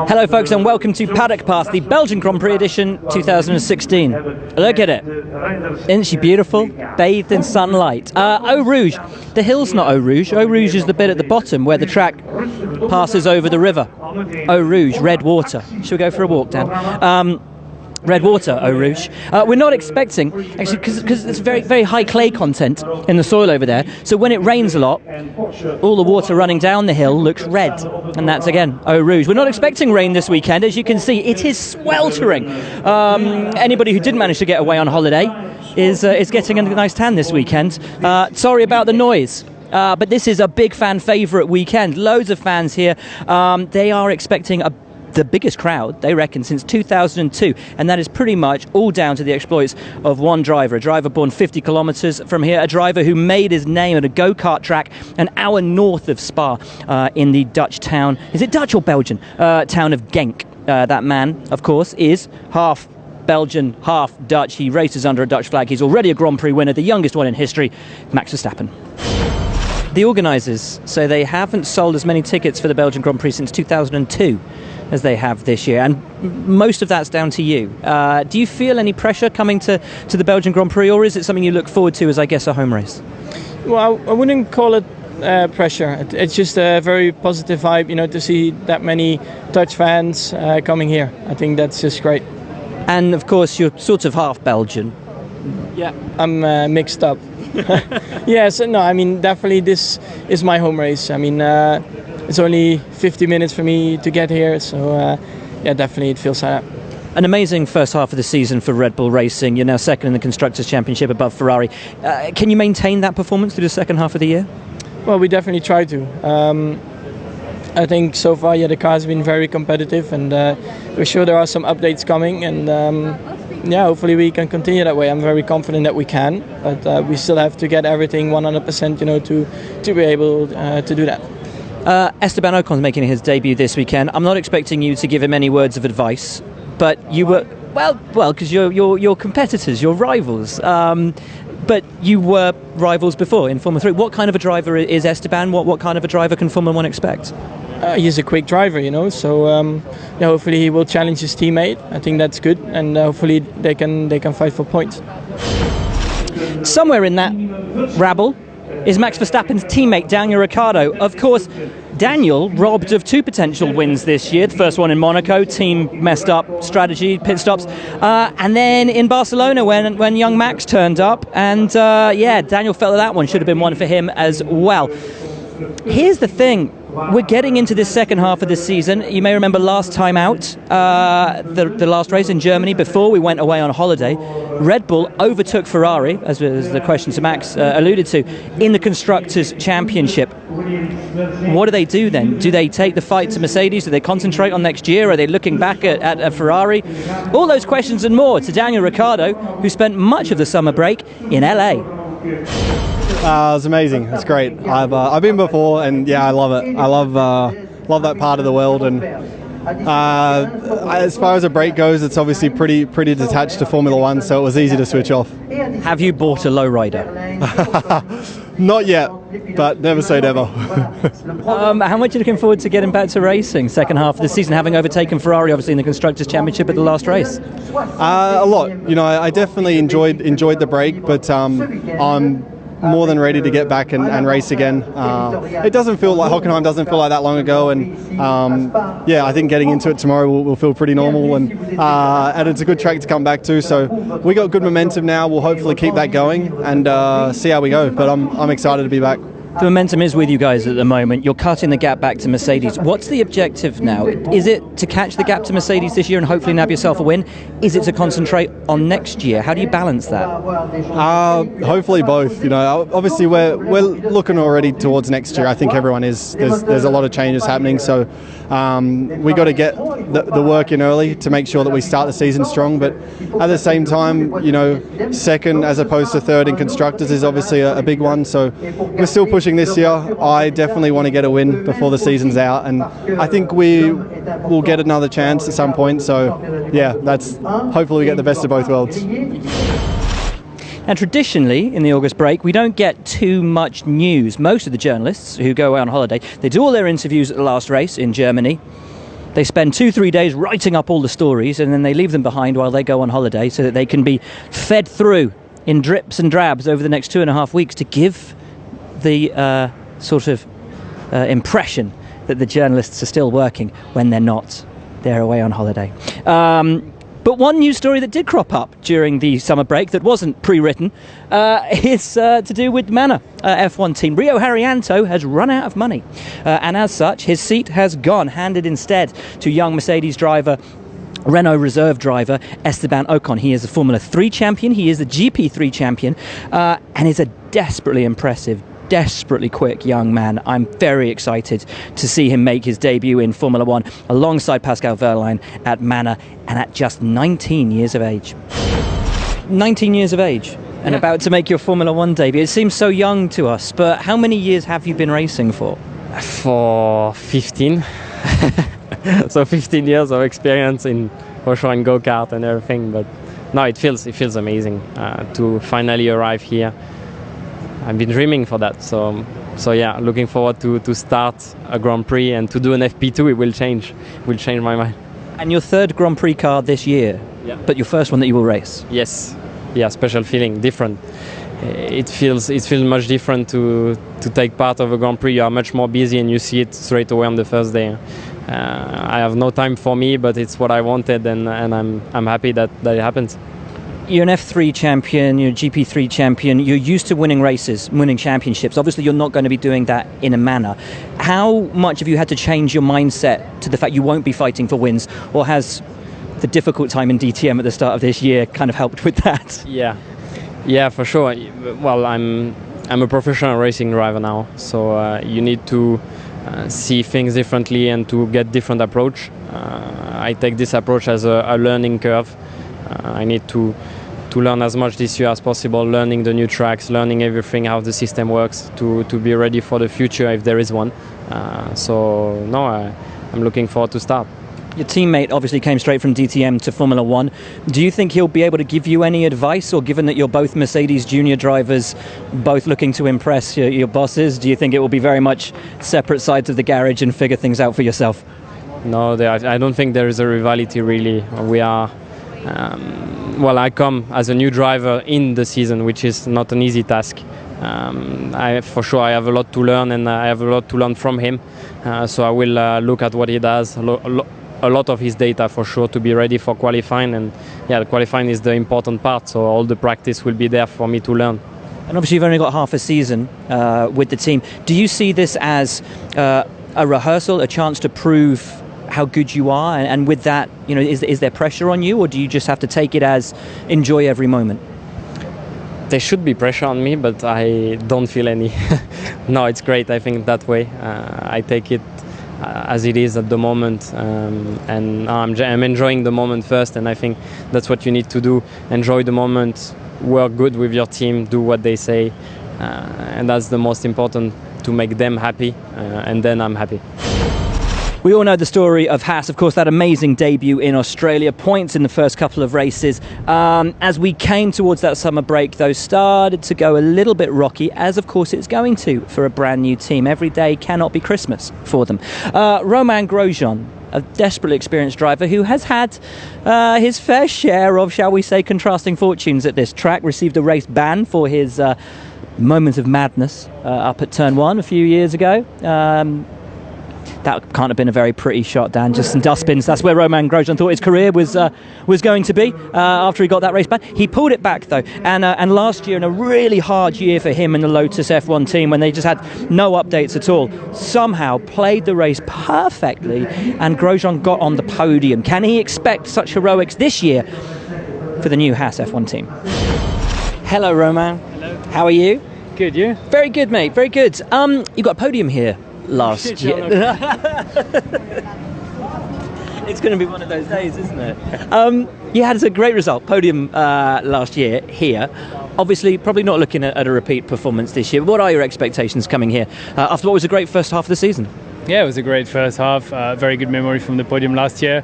Hello folks and welcome to Paddock Pass, the Belgian Grand Prix edition 2016. Look at it. Isn't she beautiful? Bathed in sunlight. Eau Rouge. The hill's not Eau Rouge. Eau Rouge is the bit at the bottom where the track passes over the river. Eau Rouge, red water. Shall we go for a walk, Dan? Red water, Eau Rouge. We're not expecting, actually, because it's very, very high clay content in the soil over there, so when it rains a lot, all the water running down the hill looks red, and that's, again, Eau Rouge. We're not expecting rain this weekend. As you can see, it is sweltering. Anybody who didn't manage to get away on holiday is getting a nice tan this weekend. Sorry about the noise. But this is a big fan favourite weekend. Loads of fans here. They are expecting the biggest crowd, they reckon, since 2002, and that is pretty much all down to the exploits of one driver, a driver born 50 kilometres from here, a driver who made his name at a go-kart track an hour north of Spa in the Dutch town, is it Dutch or Belgian? Town of Genk. That man, of course, is half Belgian, half Dutch. He races under a Dutch flag. He's already a Grand Prix winner, the youngest one in history, Max Verstappen. The organisers say they haven't sold as many tickets for the Belgian Grand Prix since 2002 as they have this year, and most of that's down to you. Do you feel any pressure coming to the Belgian Grand Prix, or is it something you look forward to as, I guess, a home race? Well, I wouldn't call it pressure. It's just a very positive vibe, to see that many Dutch fans coming here. I think that's just great. And of course, you're sort of half Belgian. Yeah, I'm mixed up. Yes, no, I mean, definitely this is my home race. I mean, it's only 50 minutes for me to get here, so yeah, definitely it feels like that. An amazing first half of the season for Red Bull Racing. You're now second in the Constructors' Championship above Ferrari. Can you maintain that performance through the second half of the year? Well, we definitely try to. I think so far, yeah, the car has been very competitive, and we're sure there are some updates coming, and yeah, hopefully we can continue that way. I'm very confident that we can, but we still have to get everything 100%, to be able to do that. Esteban Ocon's making his debut this weekend. I'm not expecting you to give him any words of advice, but you were, well, because you're competitors, you're rivals. But you were rivals before in Formula 3. What kind of a driver is Esteban? What kind of a driver can Formula 1 expect? He's a quick driver, so yeah, hopefully he will challenge his teammate. I think that's good, and hopefully they can fight for points. Somewhere in that rabble is Max Verstappen's teammate Daniel Ricciardo. Of course, Daniel robbed of two potential wins this year. The first one in Monaco, team messed up strategy, pit stops, and then in Barcelona when young Max turned up, and yeah, Daniel felt that one should have been one for him as well. Here's the thing. We're getting into this second half of the season. You may remember last time out, the last race in Germany before we went away on holiday, Red Bull overtook Ferrari, as the question to Max alluded to, in the Constructors' Championship. What do they do then? Do they take the fight to Mercedes? Do they concentrate on next year? Are they looking back at Ferrari? All those questions and more to Daniel Ricciardo, who spent much of the summer break in LA. It was amazing. It's great. I've been before, and yeah, I love it. I love that part of the world, and as far as a break goes, it's obviously pretty detached to Formula 1, so it was easy to switch off. Have you bought a lowrider? Not yet, but never say never. How much are you looking forward to getting back to racing second half of the season, having overtaken Ferrari obviously in the Constructors' Championship at the last race? A lot. I definitely enjoyed the break, but I'm more than ready to get back and race again. It doesn't feel like Hockenheim doesn't feel like that long ago, and yeah, I think getting into it tomorrow will feel pretty normal, and it's a good track to come back to. So we got good momentum now. We'll hopefully keep that going and see how we go. But I'm excited to be back. The momentum is with you guys at the moment. You're cutting the gap back to Mercedes. What's the objective now? Is it to catch the gap to Mercedes this year and hopefully nab yourself a win? Is it to concentrate on next year? How do you balance that? Hopefully both. Obviously we're looking already towards next year. I think everyone is. There's a lot of changes happening, so we got to get the work in early to make sure that we start the season strong. But at the same time, second as opposed to third in Constructors is obviously a big one. So we're still pushing this year. I definitely want to get a win before the season's out, and I think we will get another chance at some point. So yeah, that's hopefully we get the best of both worlds. And traditionally, in the August break, we don't get too much news. Most of the journalists who go away on holiday, they do all their interviews at the last race in Germany. They spend 2-3 days writing up all the stories, and then they leave them behind while they go on holiday so that they can be fed through in drips and drabs over the next 2.5 weeks to give the impression that the journalists are still working when they're not. They're away on holiday. But one news story that did crop up during the summer break that wasn't pre-written is to do with Manor F1 team. Rio Haryanto has run out of money, and as such, his seat has gone, handed instead to young Mercedes driver, Renault reserve driver Esteban Ocon. He is a Formula 3 champion, he is the GP3 champion, and is a desperately impressive, desperately quick young man. I'm very excited to see him make his debut in Formula 1 alongside Pascal Wehrlein at Manor, and at just 19 years of age. 19 years of age and about to make your Formula 1 debut. It seems so young to us, but how many years have you been racing for? For 15. So 15 years of experience in for sure in go-kart and everything, but no, it feels amazing to finally arrive here. I've been dreaming for that, so yeah, looking forward to start a Grand Prix and to do an FP2. It will change my mind. And your third Grand Prix car this year, but your first one that you will race. Yes, yeah, special feeling, different. It feels much different to take part of a Grand Prix. You are much more busy and you see it straight away on the first day. I have no time for me, but it's what I wanted, and I'm happy that it happens. You're an F3 champion, you're a GP3 champion, you're used to winning races, winning championships. Obviously, you're not going to be doing that in a Manor. How much have you had to change your mindset to the fact you won't be fighting for wins, or has the difficult time in DTM at the start of this year kind of helped with that? Yeah, for sure. Well, I'm a professional racing driver now, so you need to see things differently and to get different approach. I take this approach as a learning curve. I need to learn as much this year as possible, learning the new tracks, learning everything, how the system works, to be ready for the future if there is one. I'm looking forward to start. Your teammate obviously came straight from DTM to Formula 1. Do you think he'll be able to give you any advice, or given that you're both Mercedes junior drivers, both looking to impress your bosses, do you think it will be very much separate sides of the garage and figure things out for yourself? No, I don't think there is a rivalry really. We are... I come as a new driver in the season, which is not an easy task. I have a lot to learn, and I have a lot to learn from him. So I will look at what he does, a lot of his data for sure, to be ready for qualifying. And yeah, the qualifying is the important part. So all the practice will be there for me to learn. And obviously, you've only got half a season with the team. Do you see this as a rehearsal, a chance to prove how good you are, and with that, is there pressure on you, or do you just have to take it as enjoy every moment? There should be pressure on me, but I don't feel any. No, it's great. I think that way. I take it as it is at the moment, and I'm enjoying the moment first, and I think that's what you need to do. Enjoy the moment, work good with your team, do what they say, and that's the most important, to make them happy, and then I'm happy. We all know the story of Haas, of course, that amazing debut in Australia, points in the first couple of races. As we came towards that summer break, those started to go a little bit rocky, as of course it's going to for a brand new team. Every day cannot be Christmas for them. Romain Grosjean, a desperately experienced driver who has had his fair share of, shall we say, contrasting fortunes at this track, received a race ban for his moment of madness up at Turn 1 a few years ago. That can't have been a very pretty shot, Dan. Just some dustbins. That's where Romain Grosjean thought his career was going to be after he got that race back. He pulled it back though, and last year, in a really hard year for him and the Lotus F1 team, when they just had no updates at all, somehow played the race perfectly, and Grosjean got on the podium. Can he expect such heroics this year for the new Haas F1 team? Hello, Romain. Hello. How are you? Good, you? Very good, mate. Very good. You got a podium here last year. It's going to be one of those days, isn't it? You had a great result, podium last year here. Obviously, probably not looking at a repeat performance this year. What are your expectations coming here after what was a great first half of the season? Yeah, it was a great first half. Very good memory from the podium last year.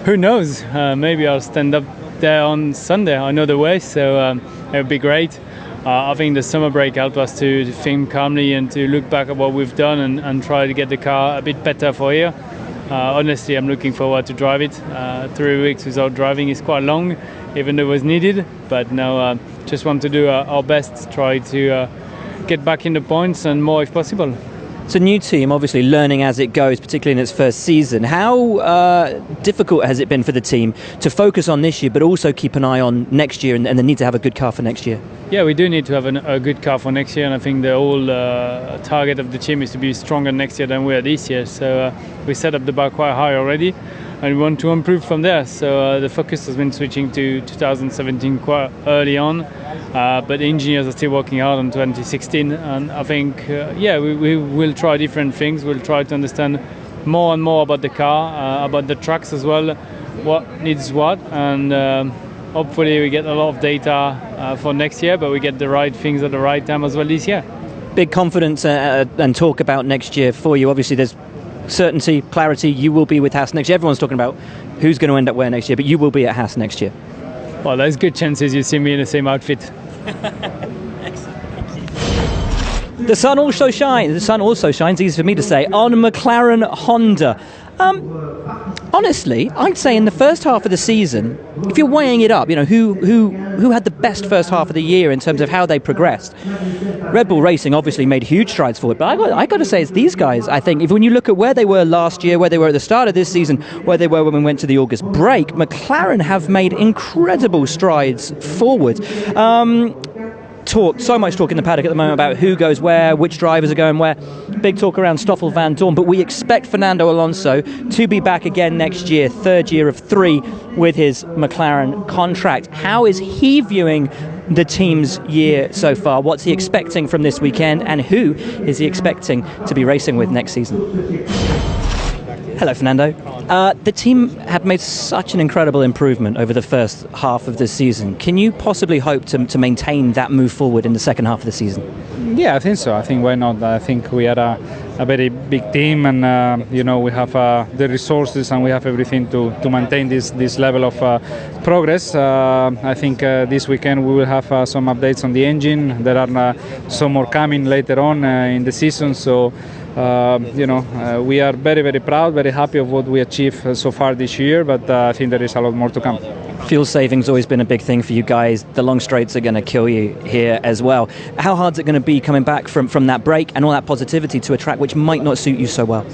Who knows? Maybe I'll stand up there on Sunday. I know the way, so it would be great. I think the summer break helped us to think calmly and to look back at what we've done and try to get the car a bit better for here. Honestly, I'm looking forward to drive it. 3 weeks without driving is quite long, even though it was needed. But now, just want to do our best, try to get back in the points and more if possible. It's a new team, obviously learning as it goes, particularly in its first season. How difficult has it been for the team to focus on this year, but also keep an eye on next year and the need to have a good car for next year? Yeah, we do need to have a good car for next year, and I think the whole target of the team is to be stronger next year than we are this year. So we set up the bar quite high already, and we want to improve from there. So the focus has been switching to 2017 quite early on, but the engineers are still working hard on 2016, and I think we will try different things. We'll try to understand more and more about the car, about the tracks as well, what needs what, and hopefully we get a lot of data for next year, but we get the right things at the right time as well this year. Big confidence and talk about next year for you. Obviously there's certainty, clarity. You will be with Haas next year. Everyone's talking about who's going to end up where next year, but you will be at Haas next year. Well, there's good chances you see me in the same outfit. The sun also shines, easy for me to say, on McLaren Honda. Honestly, I'd say in the first half of the season, if you're weighing it up, who had the best first half of the year in terms of how they progressed. Red Bull Racing obviously made huge strides forward, but I got to say it's these guys. I think when you look at where they were last year, where they were at the start of this season, where they were when we went to the August break, McLaren have made incredible strides forward. So much talk in the paddock at the moment about who goes where, which drivers are going where. Big talk around Stoffel Van Dorn, but we expect Fernando Alonso to be back again next year, third year of 3 with his McLaren contract. How is he viewing the team's year so far? What's he expecting from this weekend, and who is he expecting to be racing with next season? Hello, Fernando. The team have made such an incredible improvement over the first half of the season. Can you possibly hope to maintain that move forward in the second half of the season? Yeah, I think so. I think why not? I think we are a very big team, and we have the resources and we have everything to maintain this level of progress. I think this weekend we will have some updates on the engine. There are some more coming later on in the season. So. We are very, very proud, very happy of what we achieved so far this year, but I think there is a lot more to come. Fuel saving's always been a big thing for you guys. The long straights are going to kill you here as well. How hard is it going to be coming back from that break and all that positivity to a track which might not suit you so well?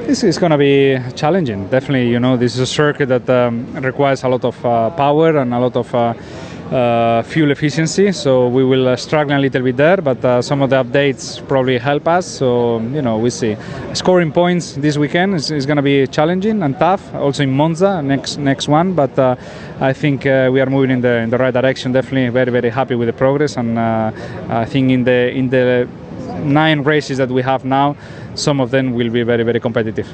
This is going to be challenging, definitely. This is a circuit that requires a lot of power and a lot of fuel efficiency, so we will struggle a little bit there, but some of the updates probably help us. So we see scoring points this weekend is going to be challenging and tough, also in Monza next one, but I think we are moving in the right direction. Definitely very, very happy with the progress, and I think in the 9 races that we have now, some of them will be very, very competitive.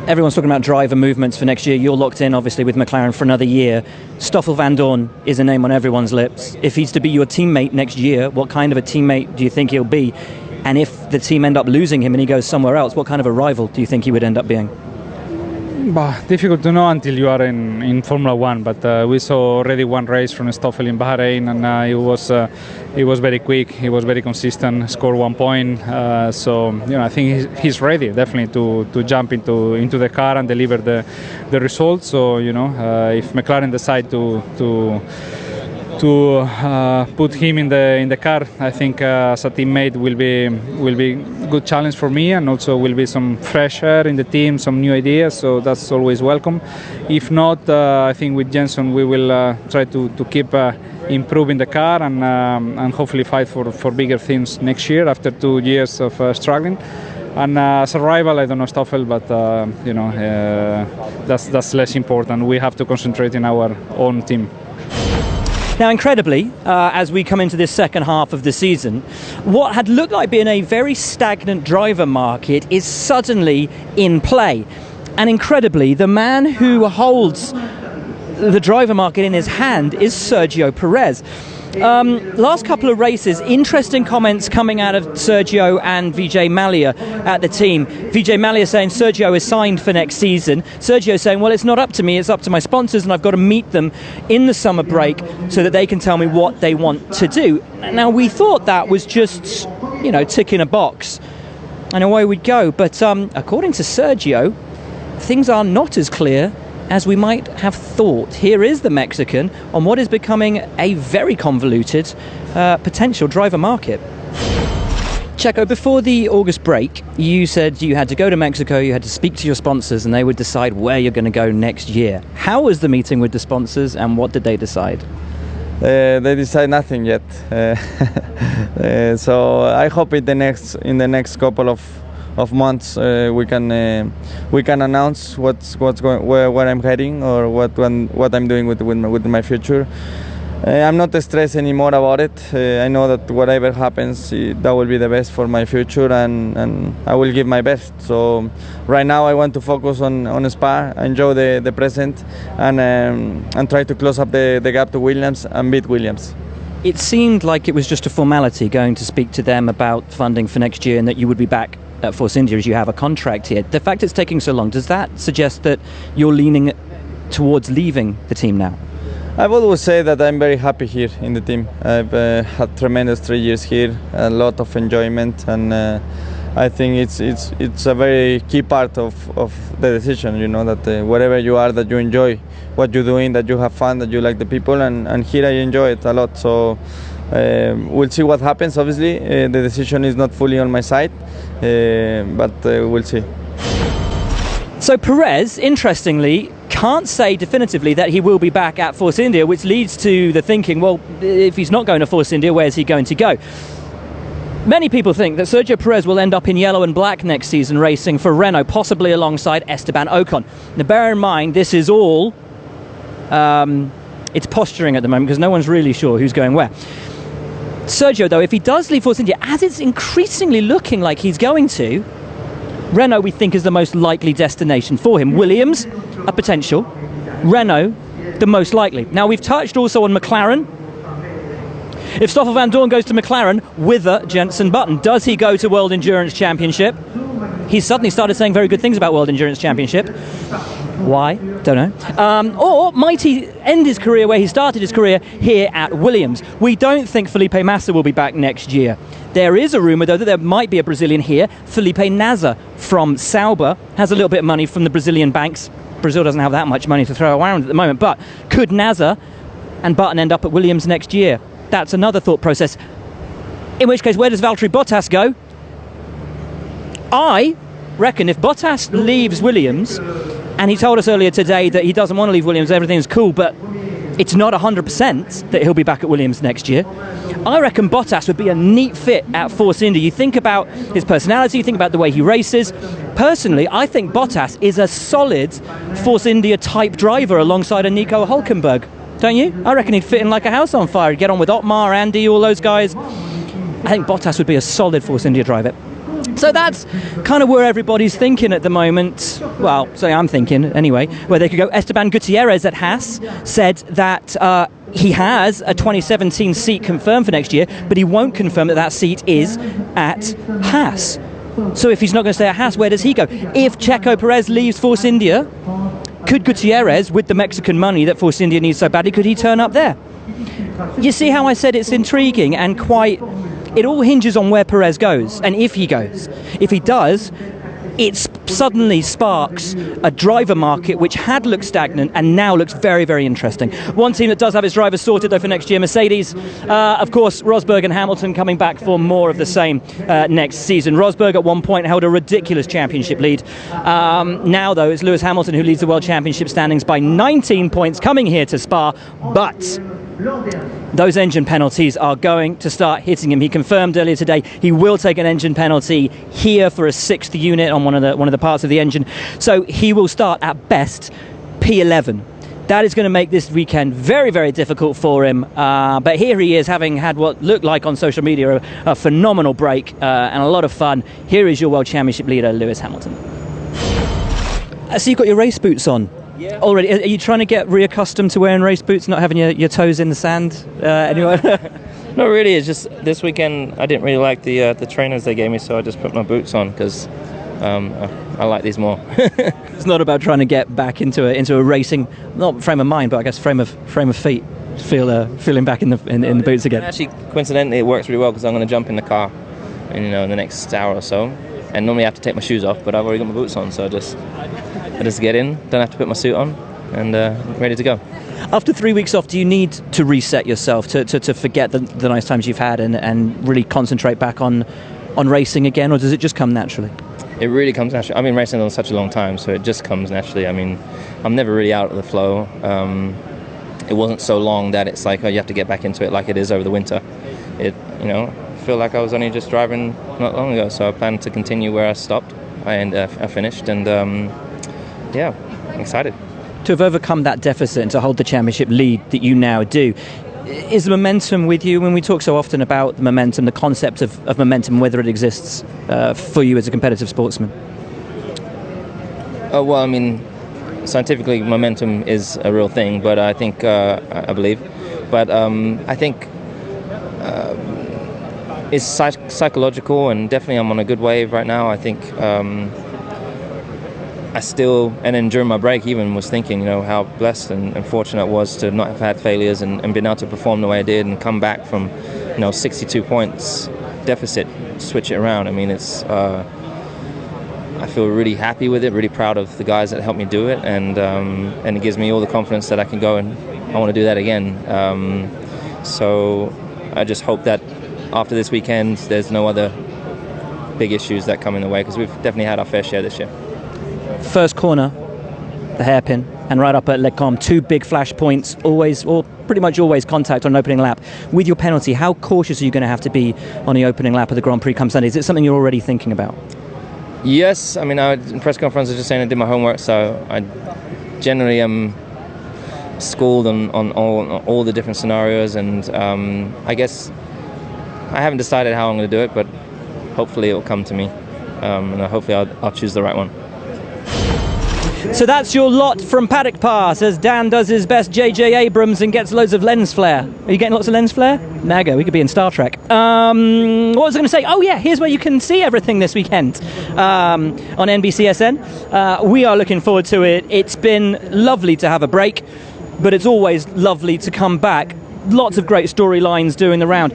Everyone's talking about driver movements for next year. You're locked in, obviously, with McLaren for another year. Stoffel Van Dorn is a name on everyone's lips. If he's to be your teammate next year, what kind of a teammate do you think he'll be? And if the team end up losing him and he goes somewhere else, what kind of a rival do you think he would end up being? Difficult to know until you are in Formula One, but we saw already one race from Stoffel in Bahrain, and he was very quick, he was very consistent, scored 1 point, so I think he's ready definitely to jump into the car and deliver the results. So if McLaren decide to put him in the car, I think as a teammate will be good challenge for me, and also will be some fresh air in the team, some new ideas, so that's always welcome. If not, I think with Jenson we will try to keep improving the car and hopefully fight for bigger things next year after 2 years of struggling. And as a rival, I don't know Stoffel, but that's less important. We have to concentrate in our own team. Now, incredibly, as we come into this second half of the season, what had looked like being a very stagnant driver market is suddenly in play. And incredibly, the man who holds the driver market in his hand is Sergio Perez. Last couple of races, interesting comments coming out of Sergio and Vijay Mallya at the team. Vijay Mallya saying Sergio is signed for next season. Sergio saying, well, it's not up to me, it's up to my sponsors, and I've got to meet them in the summer break so that they can tell me what they want to do. Now, we thought that was just, ticking a box and away we'd go. But according to Sergio, things are not as clear as we might have thought. Here is the Mexican on what is becoming a very convoluted potential driver market. Checo, before the August break, you said you had to go to Mexico, you had to speak to your sponsors, and they would decide where you're going to go next year. How was the meeting with the sponsors, and what did they decide? They decide nothing yet. So I hope in the next couple of months we can announce what's going, where I'm heading, or what I'm doing with my future. I'm not stressed anymore about it. I know that whatever happens, that will be the best for my future, and I will give my best. So right now I want to focus on Spa, enjoy the present, and try to close up the gap to Williams and beat Williams. It seemed like it was just a formality going to speak to them about funding for next year, and that you would be back at Force India as you have a contract here. The fact it's taking so long, does that suggest that you're leaning towards leaving the team now? I've always said that I'm very happy here in the team. I've had tremendous 3 years here, a lot of enjoyment, and I think it's a very key part of the decision. You know, that wherever you are, that you enjoy what you're doing, that you have fun, that you like the people, and here I enjoy it a lot. So we'll see what happens. Obviously, the decision is not fully on my side, but we'll see. So Perez, interestingly, can't say definitively that he will be back at Force India, which leads to the thinking, well, if he's not going to Force India, where's he going to go? Many people think that Sergio Perez will end up in yellow and black next season racing for Renault, possibly alongside Esteban Ocon. Now bear in mind, this is all, it's posturing at the moment because no one's really sure who's going where. Sergio, though, if he does leave Force India, as it's increasingly looking like he's going to, Renault, we think, is the most likely destination for him. Williams, a potential. Renault, the most likely. Now, we've touched also on McLaren. If Stoffel Van Dorn goes to McLaren, whither Jenson Button? Does he go to World Endurance Championship? He's suddenly started saying very good things about World Endurance Championship. Why? Don't know. Or might he end his career where he started his career, here at Williams? We don't think Felipe Massa will be back next year. There is a rumour, though, that there might be a Brazilian here. Felipe Nasr from Sauber has a little bit of money from the Brazilian banks. Brazil doesn't have that much money to throw around at the moment, but could Nasr and Button end up at Williams next year? That's another thought process. In which case, where does Valtteri Bottas go? I reckon if Bottas leaves Williams, and he told us earlier today that he doesn't want to leave Williams, everything's cool, but it's not 100% that he'll be back at Williams next year. I reckon Bottas would be a neat fit at Force India. You think about his personality, you think about the way he races. Personally, I think Bottas is a solid Force India type driver alongside a Nico Hülkenberg. Don't you? I reckon he'd fit in like a house on fire. He'd get on with Otmar, Andy, all those guys. I think Bottas would be a solid Force India driver. So that's kind of where everybody's thinking at the moment. Well, so I'm thinking anyway, where they could go. Esteban Gutierrez at Haas said that he has a 2017 seat confirmed for next year, but he won't confirm that that seat is at Haas. So if he's not going to stay at Haas, where does he go? If Checo Perez leaves Force India, could Gutierrez, with the Mexican money that Force India needs so badly, could he turn up there? You see how I said it's intriguing and quite... It all hinges on where Perez goes, and if he goes. If he does, it suddenly sparks a driver market which had looked stagnant and now looks very, very interesting. One team that does have its drivers sorted, though, for next year, Mercedes. Of course, Rosberg and Hamilton coming back for more of the same next season. Rosberg at one point held a ridiculous championship lead. Now, though, it's Lewis Hamilton who leads the World Championship standings by 19 points coming here to Spa, but those engine penalties are going to start hitting him. He confirmed earlier today he will take an engine penalty here for a sixth unit on one of the parts of the engine. So he will start at best P11. That is going to make this weekend very, very difficult for him. But here he is, having had what looked like on social media a phenomenal break and a lot of fun. Here is your World Championship leader, Lewis Hamilton. So you've got your race boots on. Yeah. Already, are you trying to get reaccustomed to wearing race boots, not having your toes in the sand anyway? Not really. It's just this weekend I didn't really like the trainers they gave me, so I just put my boots on because I like these more. It's not about trying to get back into a racing, not frame of mind, but I guess frame of feet. Feeling back in the boots again. And actually, coincidentally, it works really well because I'm going to jump in the car, in the next hour or so. And normally I have to take my shoes off, but I've already got my boots on, so just I just get in, don't have to put my suit on, and ready to go. After 3 weeks off, do you need to reset yourself to forget the nice times you've had and really concentrate back on racing again, or does it just come naturally? It really comes naturally. I've been racing on such a long time, so it just comes naturally. I mean, I'm never really out of the flow. It wasn't so long that it's like, oh, you have to get back into it like it is over the winter. I feel like I was only just driving not long ago, so I plan to continue where I stopped and I finished, and yeah, excited. To have overcome that deficit and to hold the championship lead that you now do, is the momentum with you? When we talk so often about the momentum, the concept of momentum, whether it exists for you as a competitive sportsman? Well, I mean, scientifically, momentum is a real thing, but I think, I believe, but I think it's psychological, and definitely I'm on a good wave right now. I think I still, and then during my break even, was thinking, how blessed and fortunate I was to not have had failures and been able to perform the way I did and come back from, 62 points deficit, switch it around. I mean, it's, I feel really happy with it, really proud of the guys that helped me do it, and it gives me all the confidence that I can go and I want to do that again. So I just hope that after this weekend, there's no other big issues that come in the way, because we've definitely had our fair share this year. First corner, the hairpin, and right up at Les Combes, 2 big flash points, always, or pretty much always, contact on an opening lap. With your penalty, how cautious are you going to have to be on the opening lap of the Grand Prix come Sunday? Is it something you're already thinking about? Yes, I mean, in press conference I was just saying I did my homework, so I generally am schooled on all the different scenarios, and I guess I haven't decided how I'm going to do it, but hopefully it will come to me, and hopefully I'll choose the right one. So that's your lot from Paddock Pass as Dan does his best JJ Abrams and gets loads of lens flare. Are you getting lots of lens flare? Nago, we could be in Star Trek. What was I going to say? Oh yeah, here's where you can see everything this weekend on NBCSN. We are looking forward to it. It's been lovely to have a break, but it's always lovely to come back. Lots of great storylines doing the round.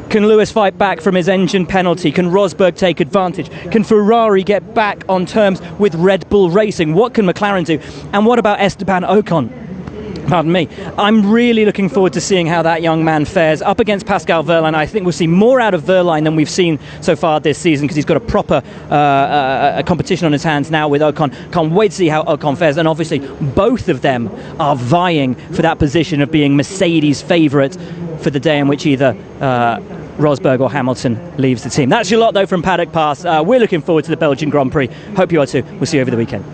Can Lewis fight back from his engine penalty? Can Rosberg take advantage? Can Ferrari get back on terms with Red Bull Racing? What can McLaren do? And what about Esteban Ocon? Pardon me. I'm really looking forward to seeing how that young man fares up against Pascal Wehrlein. I think we'll see more out of Wehrlein than we've seen so far this season, because he's got a proper a competition on his hands now with Ocon. Can't wait to see how Ocon fares. And obviously, both of them are vying for that position of being Mercedes' favourite for the day in which either Rosberg or Hamilton leaves the team. That's your lot, though, from Paddock Pass. We're looking forward to the Belgian Grand Prix. Hope you are too. We'll see you over the weekend.